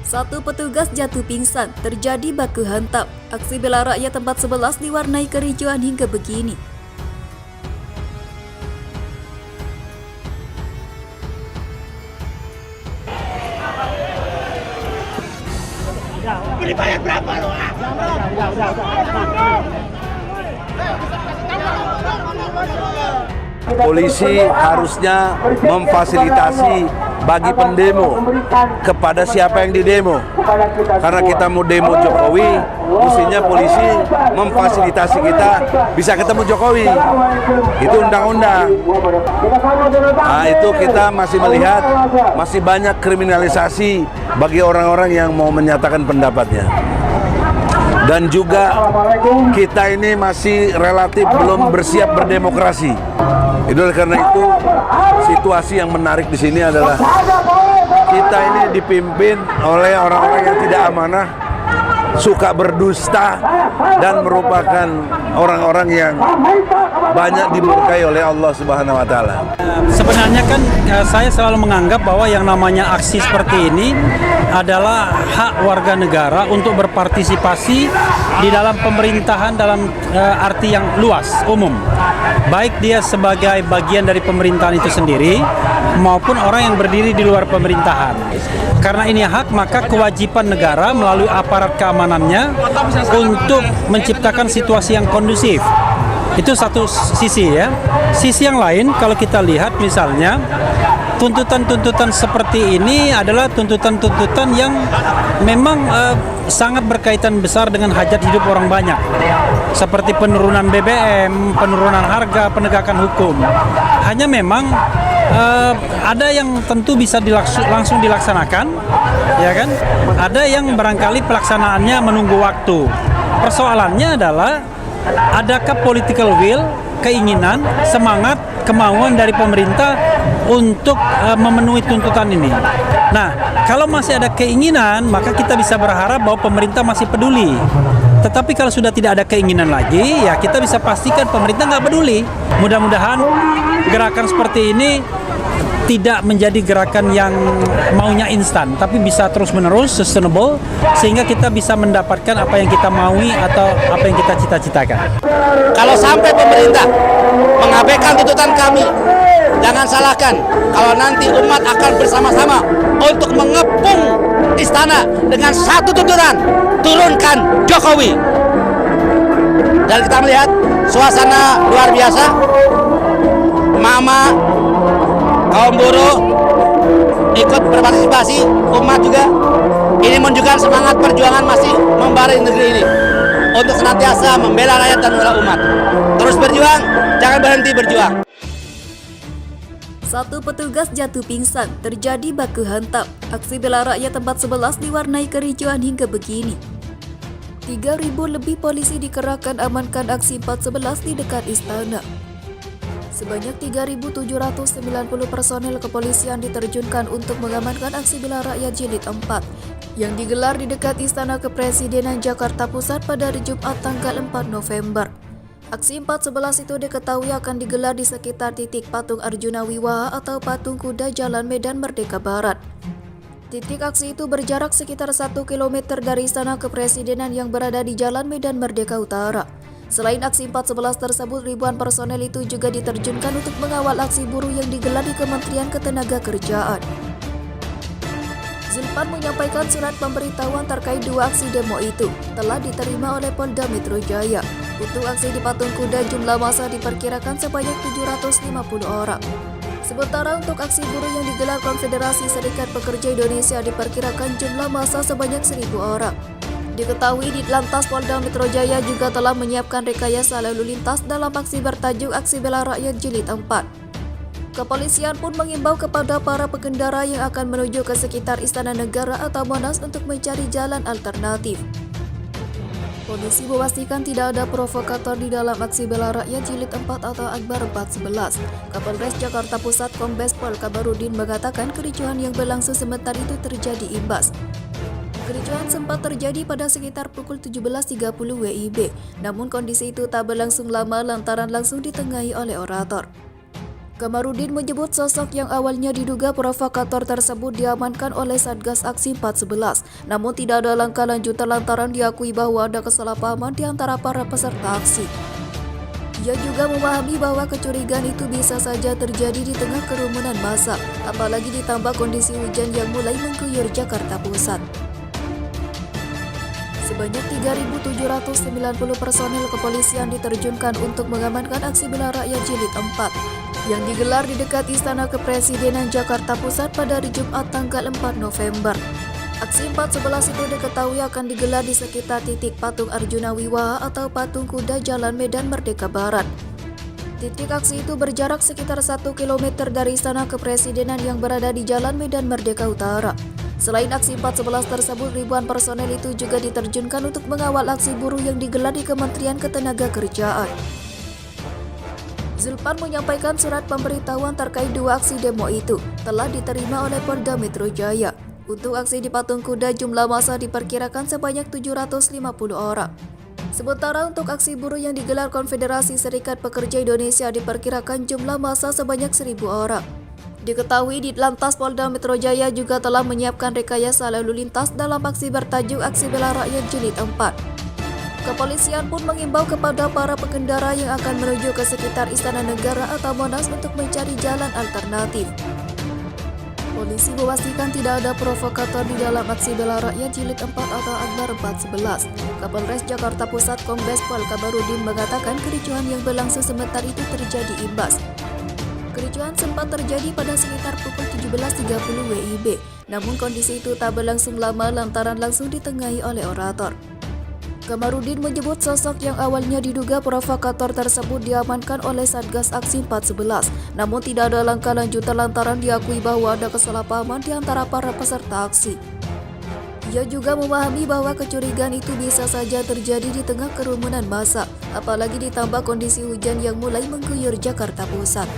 Satu petugas jatuh pingsan, terjadi baku hantam. Aksi bela rakyat tempat 11 diwarnai kericuan hingga begini. Dibayar berapa lo? Polisi harusnya memfasilitasi bagi pendemo kepada siapa yang didemo. Karena kita mau demo Jokowi, mestinya polisi memfasilitasi kita bisa ketemu Jokowi. Itu undang-undang. Nah, itu kita masih melihat masih banyak kriminalisasi bagi orang-orang yang mau menyatakan pendapatnya. Dan juga kita ini masih relatif belum bersiap berdemokrasi. Itu karena itu situasi yang menarik di sini adalah kita ini dipimpin oleh orang-orang yang tidak amanah, suka berdusta, dan merupakan orang-orang yang banyak dimurkai oleh Allah Subhanahu wa Ta'ala. Sebenarnya kan saya selalu menganggap bahwa yang namanya aksi seperti ini adalah hak warga negara untuk berpartisipasi di dalam pemerintahan dalam arti yang luas, umum. Baik dia sebagai bagian dari pemerintahan itu sendiri maupun orang yang berdiri di luar pemerintahan. Karena ini hak, maka kewajiban negara melalui aparat keamanannya untuk menciptakan situasi yang kondusif. Itu satu sisi ya. Sisi yang lain kalau kita lihat misalnya tuntutan-tuntutan seperti ini adalah tuntutan-tuntutan yang memang sangat berkaitan besar dengan hajat hidup orang banyak. Seperti penurunan BBM, penurunan harga, penegakan hukum. Hanya memang ada yang tentu bisa langsung dilaksanakan, ya kan? Ada yang barangkali pelaksanaannya menunggu waktu. Persoalannya adalah adakah political will, keinginan, semangat, kemauan dari pemerintah untuk memenuhi tuntutan ini. Nah, kalau masih ada keinginan, maka kita bisa berharap bahwa pemerintah masih peduli. Tetapi kalau sudah tidak ada keinginan lagi, ya kita bisa pastikan pemerintah nggak peduli. Mudah-mudahan gerakan seperti ini tidak menjadi gerakan yang maunya instan, tapi bisa terus-menerus, sustainable, sehingga kita bisa mendapatkan apa yang kita maui atau apa yang kita cita-citakan. Kalau sampai pemerintah mengabaikan tuntutan kami, jangan salahkan kalau nanti umat akan bersama-sama untuk mengepung istana dengan satu tuntutan, turunkan Jokowi. Dan kita melihat suasana luar biasa, mama, kaum buruh ikut berpartisipasi, umat juga. Ini menunjukkan semangat perjuangan masih membara negeri ini untuk senantiasa membela rakyat dan membela umat. Terus berjuang, jangan berhenti berjuang. Satu petugas jatuh pingsan, terjadi baku hantam. Aksi bela rakyat tempat 11 diwarnai kericuan hingga begini. 3.000 lebih polisi dikerahkan amankan aksi 4.11 di dekat istana. Sebanyak 3.790 personel kepolisian diterjunkan untuk mengamankan aksi bela rakyat jilid 4 yang digelar di dekat Istana Kepresidenan Jakarta Pusat pada hari Jumat tanggal 4 November. Aksi 4.11 itu diketahui akan digelar di sekitar titik patung Arjuna Wiwaha atau patung kuda Jalan Medan Merdeka Barat. Titik aksi itu berjarak sekitar 1 km dari Istana Kepresidenan yang berada di Jalan Medan Merdeka Utara. Selain aksi 4.11 tersebut, ribuan personel itu juga diterjunkan untuk mengawal aksi buruh yang digelar di Kementerian Ketenagakerjaan. Zulpan menyampaikan surat pemberitahuan terkait dua aksi demo itu telah diterima oleh Polda Metro Jaya. Untuk aksi di patung kuda, jumlah massa diperkirakan sebanyak 750 orang. Sementara untuk aksi buruh yang digelar Konfederasi Serikat Pekerja Indonesia diperkirakan jumlah massa sebanyak 1.000 orang. Diketahui di Lantas Polda Metro Jaya juga telah menyiapkan rekayasa lalu lintas dalam aksi bertajuk Aksi Bela Rakyat Jilid 4. Kepolisian pun mengimbau kepada para pengendara yang akan menuju ke sekitar Istana Negara atau Monas untuk mencari jalan alternatif. Polisi memastikan tidak ada provokator di dalam aksi bela rakyat jilid 4 atau Akbar 4.11. Kapolres Jakarta Pusat Kombes Pol Kabarudin mengatakan kericuhan yang berlangsung sebentar itu terjadi imbas. Kericuhan sempat terjadi pada sekitar pukul 17.30 WIB, namun kondisi itu tak berlangsung lama lantaran langsung ditengahi oleh orator. Kamarudin menyebut sosok yang awalnya diduga provokator tersebut diamankan oleh Satgas Aksi 411, namun tidak ada langkah lanjutan lantaran diakui bahwa ada kesalahpahaman di antara para peserta aksi. Ia juga memahami bahwa kecurigaan itu bisa saja terjadi di tengah kerumunan massa, apalagi ditambah kondisi hujan yang mulai mengguyur Jakarta Pusat. Sebanyak 3.790 personel kepolisian diterjunkan untuk mengamankan aksi bela rakyat jilid 4 yang digelar di dekat Istana Kepresidenan Jakarta Pusat pada hari Jumat tanggal 4 November. Aksi 411 itu diketahui akan digelar di sekitar titik patung Arjuna Wiwaha atau patung kuda Jalan Medan Merdeka Barat. Titik aksi itu berjarak sekitar 1 km dari Istana Kepresidenan yang berada di Jalan Medan Merdeka Utara. Selain aksi 411 tersebut, ribuan personel itu juga diterjunkan untuk mengawal aksi buruh yang digelar di Kementerian Ketenagakerjaan. Zulpan menyampaikan surat pemberitahuan terkait dua aksi demo itu telah diterima oleh Polda Metro Jaya. Untuk aksi di Patung Kuda jumlah massa diperkirakan sebanyak 750 orang. Sementara untuk aksi buruh yang digelar Konfederasi Serikat Pekerja Indonesia diperkirakan jumlah massa sebanyak 1.000 orang. Diketahui di Lantas Polda Metro Jaya juga telah menyiapkan rekayasa lalu lintas dalam aksi bertajuk Aksi Bela Rakyat Jilid 4. Kepolisian pun mengimbau kepada para pengendara yang akan menuju ke sekitar Istana Negara atau Monas untuk mencari jalan alternatif. Polisi memastikan tidak ada provokator di dalam aksi bela rakyat jilid 4 atau Akbar 411. Kapolres Jakarta Pusat Kombes Pol Kamarudin mengatakan kericuhan yang berlangsung sebentar itu terjadi imbas. Kericuhan sempat terjadi pada sekitar pukul 17.30 WIB, namun kondisi itu tak berlangsung lama lantaran langsung ditengahi oleh orator. Kamarudin menyebut sosok yang awalnya diduga provokator tersebut diamankan oleh Satgas Aksi 411, namun tidak ada langkah lanjutan lantaran diakui bahwa ada kesalahpahaman di antara para peserta aksi. Ia juga memahami bahwa kecurigaan itu bisa saja terjadi di tengah kerumunan massa, apalagi ditambah kondisi hujan yang mulai mengguyur Jakarta Pusat.